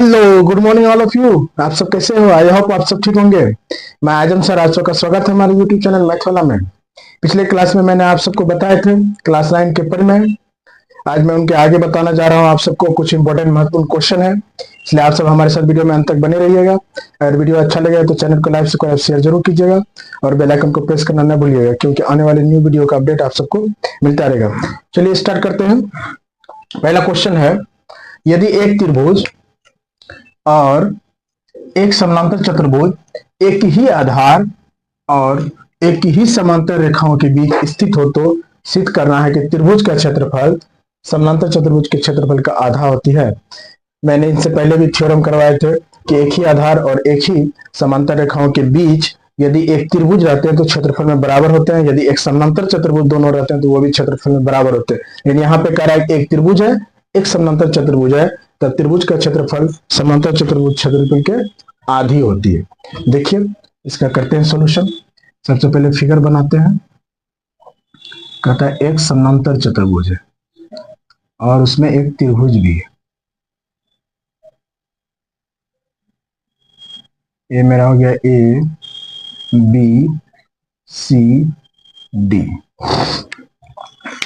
Hello, good morning all of you. आप सब कैसे हो? आई होप आप सब ठीक होंगे। मैं आजम सर, आप सबका स्वागत है हमारे यूट्यूब चैनल मैथ वाला में। पिछले क्लास में मैंने आप सबको बताए थे क्लास 9 के पेपर में। आज मैं उनके आगे बताना जा रहा हूँ आप सबको कुछ इंपॉर्टेंट महत्वपूर्ण क्वेश्चन है, इसलिए आप सब हमारे साथ वीडियो में अंत तक बने रहिएगा। अगर वीडियो अच्छा लगे तो चैनल को लाइक सब्सक्राइब शेयर जरूर कीजिएगा और बेल आइकन को प्रेस करना न भूलिएगा, क्योंकि आने वाले न्यू वीडियो का अपडेट आप सबको मिलता रहेगा। चलिए स्टार्ट करते हैं। पहला क्वेश्चन है, यदि एक त्रिभुज और एक समांतर चतुर्भुज एक ही आधार और एक ही समांतर रेखाओं के बीच स्थित हो तो सिद्ध करना है कि त्रिभुज का क्षेत्रफल समांतर चतुर्भुज के क्षेत्रफल का आधा होती है। मैंने इनसे पहले भी थ्योरम करवाए थे कि एक ही आधार और एक ही समांतर रेखाओं के बीच यदि एक त्रिभुज रहते हैं तो क्षेत्रफल में बराबर होते हैं, यदि एक समांतर चतुर्भुज दोनों रहते हैं तो वो भी क्षेत्रफल में बराबर होते हैं। लेकिन यहाँ पे कह रहा है कि एक त्रिभुज है, एक समांतर चतुर्भुज है, तब त्रिभुज का क्षेत्रफल समांतर चतुर्भुज क्षेत्रफल के आधी होती है। देखिए इसका करते हैं सॉल्यूशन। सबसे पहले फिगर बनाते हैं। कहता है एक समांतर चतुर्भुज है और उसमें एक त्रिभुज भी है। ये मेरा हो गया ए बी सी डी।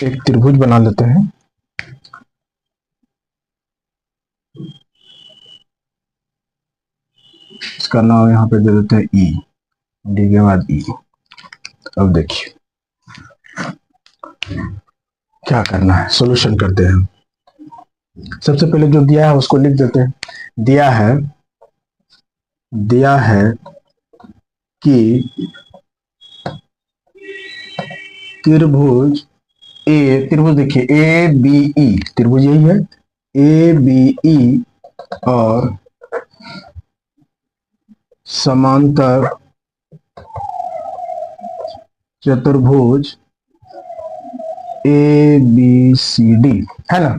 एक त्रिभुज बना लेते हैं। इसका नाम यहाँ पे दे देते हैं ई, डी के बाद ई। अब देखिए क्या करना है, सॉल्यूशन करते हैं। सबसे पहले जो दिया है उसको लिख देते हैं। दिया है कि त्रिभुज त्रिभुज देखिए ए बी ई, त्रिभुज यही है ए बी ई और समांतर चतुर्भुज ए बी सी डी है ना।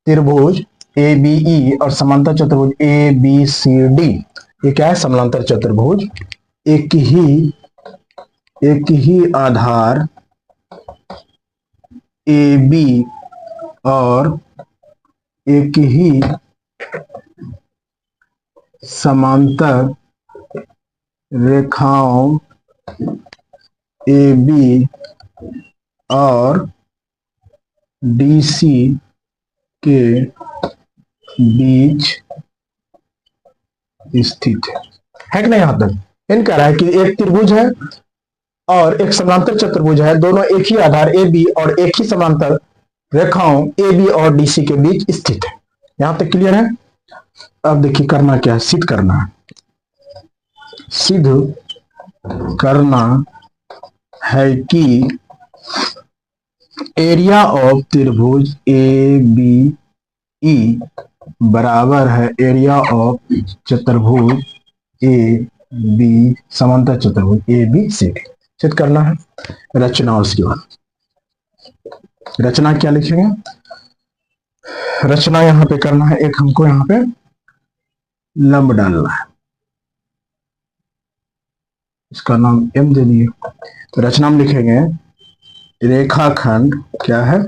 त्रिभुज ए बी ई और समांतर चतुर्भुज ए बी सी डी, ये क्या है? समांतर चतुर्भुज। एक ही आधार ए बी और एक ही समांतर रेखाओं ए बी और डी सी के बीच स्थित है कि नहीं? यहां तक इन कह रहा है कि एक त्रिभुज है और एक समांतर चतुर्भुज है, दोनों एक ही आधार ए बी और एक ही समांतर रेखाओं ए बी और डी सी के बीच स्थित है। यहां तक क्लियर है? अब देखिए करना क्या है, सिद्ध करना है। सिद्ध करना है कि एरिया ऑफ त्रिभुज ए बी ई बराबर है एरिया ऑफ चतुर्भुज ए बी, समांतर चतुर्भुज ए बी सी डी। सिद्ध करना है। रचना, उसके बाद रचना क्या लिखेंगे? रचना यहां पे करना है, एक हमको यहां पे लंब डालना है, इसका नाम एम दे दिए। तो रचना में लिखेंगे रेखाखंड, क्या है?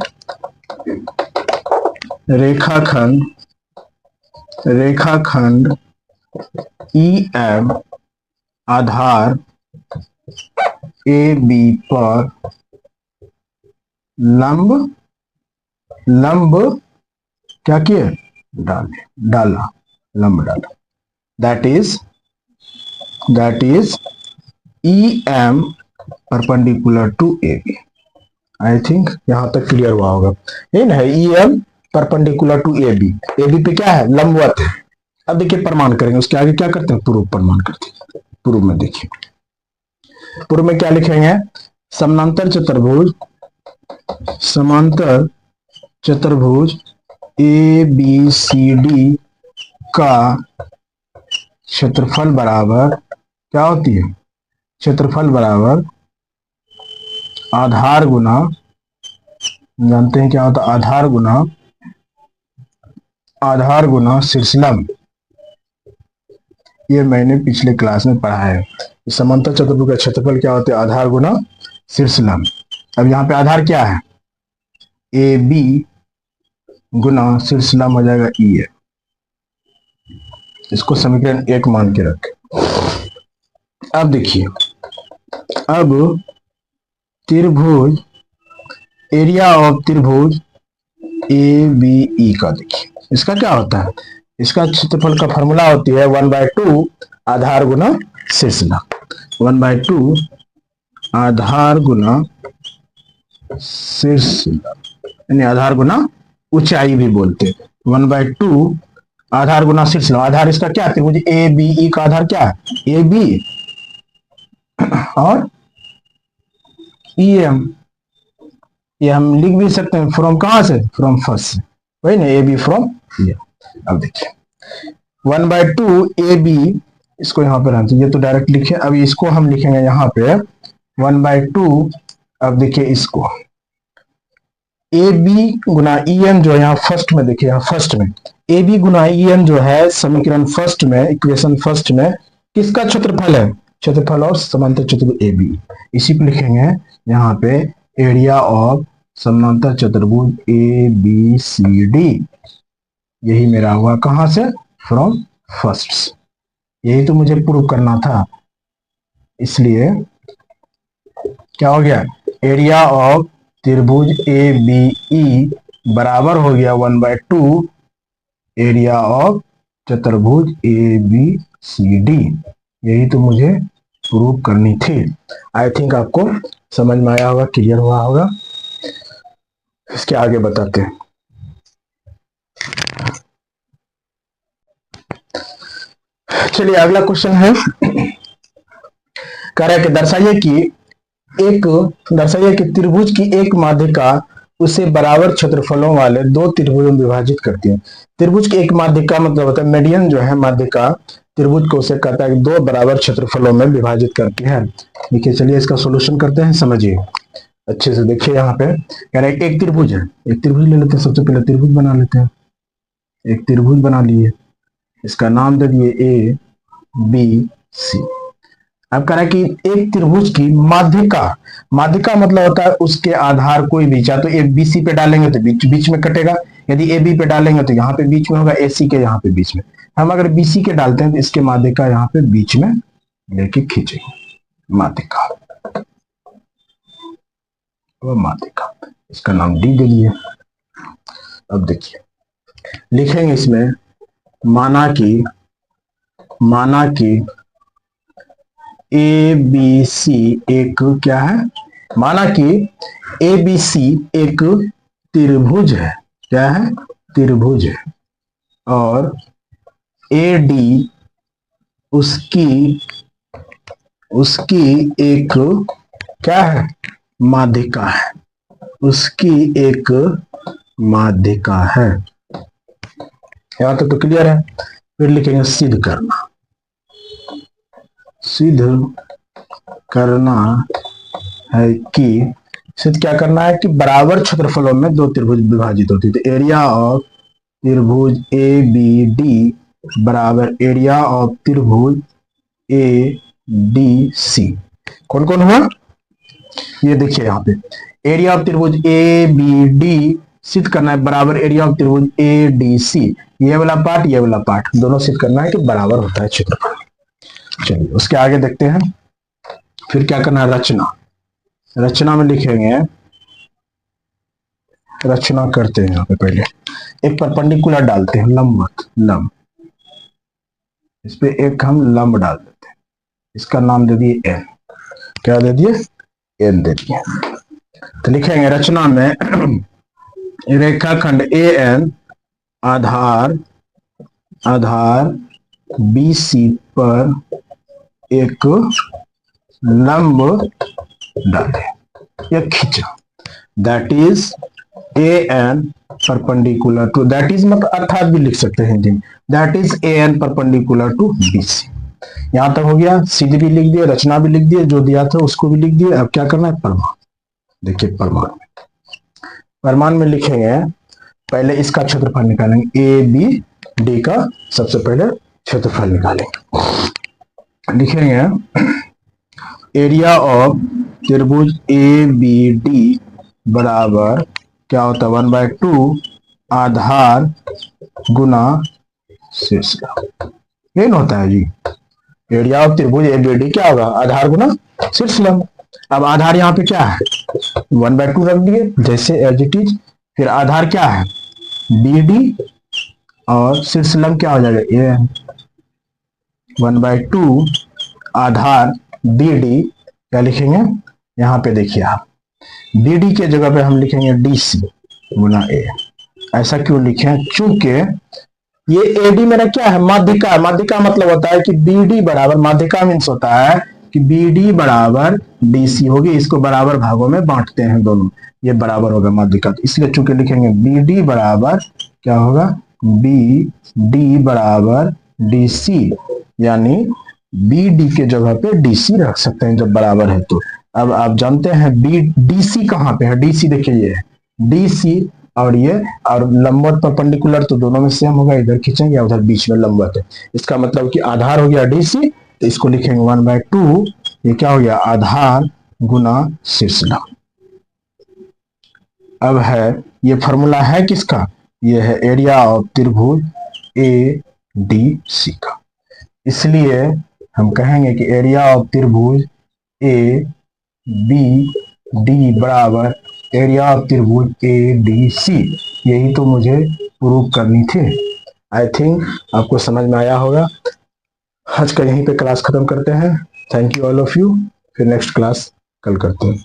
रेखाखंड E M Aadhaar A B पर लंब क्या किए? डाला, लंब डाला। That is E M perpendicular to A B. I think यहां तक क्लियर हुआ होगा, यही ना है? E M perpendicular to A B, A B पे क्या है? लंबवत है। अब देखिए प्रमाण करेंगे, उसके आगे क्या करते हैं? पूर्व प्रमाण करते हैं। पूर्व में देखिए, पूर्व में क्या लिखेंगे? समांतर चतुर्भुज ए बी सी डी का क्षेत्रफल बराबर क्या होती है? क्षेत्रफल बराबर आधार गुना, जानते हैं क्या होता है? आधार गुना शीर्षलंब। ये मैंने पिछले क्लास में पढ़ा है। समांतर चतुर्भुज का क्षेत्रफल क्या होता है? आधार गुना शीर्षलंब। अब यहाँ पे आधार क्या है? ए बी गुना शीर्षलंब हो जाएगा ई है। इसको समीकरण 1 मान के रखें। अब देखिए, अब त्रिभुज, एरिया ऑफ त्रिभुज ए बी ई का देखिए, इसका क्या होता है, इसका क्षेत्रफल का फॉर्मूला होती है 1/2 आधार गुना शीर्ष लाभ। 1/2 आधार गुना शीर्ष लाभ, यानी आधार गुना ऊंचाई भी बोलते हैं। 1/2 आधार गुना शीर्ष लाभ। आधार इसका क्या है, मुझे ए बी ई का आधार क्या है, ए बी और ई एम। ये हम लिख भी सकते हैं फ्रॉम कहां से, फ्रॉम फर्स्ट से, वही ना, ए बी फ्रॉम ये। अब देखिए 1/2 ए बी, इसको यहाँ पे रहते, ये तो डायरेक्ट लिखे, अब इसको हम लिखेंगे यहाँ पे 1/2। अब देखिए इसको A B Guna E M जो है यहाँ फर्स्ट में, देखिए यहाँ फर्स्ट में A B Guna E M जो है समीकरण फर्स्ट में, इक्वेशन फर्स्ट में किसका क्षेत्रफल है, क्षेत्रफल और समांतर चतुर्भुज ए बी। इसी को लिखेंगे यहाँ पे एरिया ऑफ समांतर चतुर्भुज ए बी सी डी। यही मेरा हुआ कहां से, फ्रॉम फर्स्ट। यही तो मुझे प्रूव करना था, इसलिए क्या हो गया, एरिया ऑफ त्रिभुज ए बी ई बराबर हो गया 1/2 एरिया ऑफ चतुर्भुज ए बी सी डी। यही तो मुझे प्रूव करनी थी। आई थिंक आपको समझ में आया होगा, क्लियर हुआ होगा। इसके आगे बताते हैं। चलिए अगला क्वेश्चन है, कह रहा है कि दर्शाइए कि त्रिभुज की एक माध्यिका उसे बराबर क्षेत्रफलों वाले दो त्रिभुजों में विभाजित करती है। त्रिभुज की एक माध्यिका मतलब होता है मीडियन जो है माध्यिका, त्रिभुज को उसे कहता है कि दो बराबर क्षेत्रफलों में विभाजित करती है। देखिए चलिए इसका सॉल्यूशन करते हैं, समझिए अच्छे से। देखिए यहाँ पे कह रहे हैं एक त्रिभुज है, एक त्रिभुज ले लेते हैं, सबसे पहले त्रिभुज बना लेते हैं। एक त्रिभुज बना लिए, इसका नाम दे दिए ए बी सी। अब कह रहा है कि एक त्रिभुज की माध्यिका, माध्यिका मतलब होता है उसके आधार कोई भी, चाहे तो ए बी सी पे डालेंगे तो बीच में कटेगा, यदि ए बी पे डालेंगे तो यहाँ पे बीच में होगा, ए सी के यहाँ पे बीच में। हम अगर बी सी के डालते हैं तो इसके माध्यिका यहाँ पे बीच में लेके खींचेंगे, माध्यिका, वह माध्यिका, इसका नाम डी दे दिए। अब देखिए लिखेंगे इसमें, माना कि ए बी सी एक क्या है, माना कि ए बी सी एक त्रिभुज है, क्या है, त्रिभुज है, और ए डी उसकी एक क्या है, माध्यिका है, उसकी एक माध्यिका है। यहां तक तो क्लियर है। फिर लिखेंगे सिद्ध करना है कि, सिद्ध क्या करना है कि बराबर क्षेत्रफलों में दो त्रिभुज विभाजित होती है। तो एरिया ऑफ त्रिभुज ए बी डी बराबर एरिया ऑफ त्रिभुज ए डी सी। कौन कौन हुआ, ये देखिए यहाँ पे एरिया ऑफ त्रिभुज ए बी डी सिद्ध करना है बराबर एरिया ऑफ त्रिभुज ए डी सी। ये वाला पार्ट दोनों सिद्ध करना है कि बराबर होता है क्षेत्रफल। चलिए उसके आगे देखते हैं। फिर क्या करना है, रचना में लिखेंगे, रचना करते हैं। यहाँ पे पहले एक परपेंडिकुलर डालते हैं, लंब, इस पे एक हम लंब डाल देते हैं, इसका नाम दे दिए एन। क्या दे दिए, एन दे दिए। तो लिखेंगे रचना में रेखाखंड A N Aadhaar B C पर एक लंब डाले या खींचा, that is A N perpendicular to, that is मतलब अर्थात भी लिख सकते हैं हिंदी में, that is A N perpendicular to B C. यहां तक हो गया, सीधी भी लिख दिए, रचना भी लिख दिए, जो दिया था उसको भी लिख दिए। अब क्या करना है, प्रमाण। देखिए प्रमाण में लिखेंगे, पहले इसका क्षेत्रफल निकालेंगे, ए बी डी का सबसे पहले क्षेत्रफल निकालेंगे। लिखेंगे एरिया ऑफ त्रिभुज ए बी डी बराबर क्या होता है, 1/2 आधार गुना शीर्ष लाभ। ये ना होता है जी। एरिया ऑफ त्रिभुज एबीडी क्या होगा, आधार गुना शीर्ष लंब। अब आधार यहाँ पे क्या है, 1/2 रख दिए जैसे एज इट इज। फिर आधार क्या है, बी डी, और शीर्ष लंब क्या हो जाएगा, ए। 1/2 आधार बी डी, क्या लिखेंगे यहाँ पे देखिए आप, बी डी के जगह पे हम लिखेंगे डी सी गुना ए। ऐसा क्यों लिखे, क्योंकि ये एडी मेरा क्या है, माध्यिका। माध्यिका मतलब होता है कि बीडी बराबर, माध्यिका मीन्स होता है कि बीडी बराबर डीसी होगी, इसको बराबर भागों में बांटते हैं दोनों, ये बराबर होगा माध्यिका। तो इसलिए चूंकि लिखेंगे बीडी बराबर क्या होगा, बी डी बराबर डीसी, यानी बीडी के जगह पे डीसी रख सकते हैं जब बराबर है तो। अब आप जानते हैं बी डीसी कहाँ पे है, डीसी देखिए ये है डीसी, और ये और लंबवत परपेंडिकुलर तो दोनों में सेम होगा, इधर खींचेंगे उधर बीच में लंबवत है। इसका मतलब कि आधार हो गया डीसी, तो इसको लिखेंगे 1/2, ये क्या हो गया, आधार गुना शीर्ष लंब। अब है ये फॉर्मूला है किसका, ये है एरिया ऑफ त्रिभुज ए डी सी का। इसलिए हम कहेंगे कि एरिया ऑफ त्रिभुज ए बी डी बराबर एरिया ऑफ त्रिभुज ए डी सी। यही तो मुझे प्रूव करनी थी। आई थिंक आपको समझ में आया होगा। आज का यहीं पे क्लास खत्म करते हैं। Thank you all of you. फिर नेक्स्ट क्लास कल करते हैं।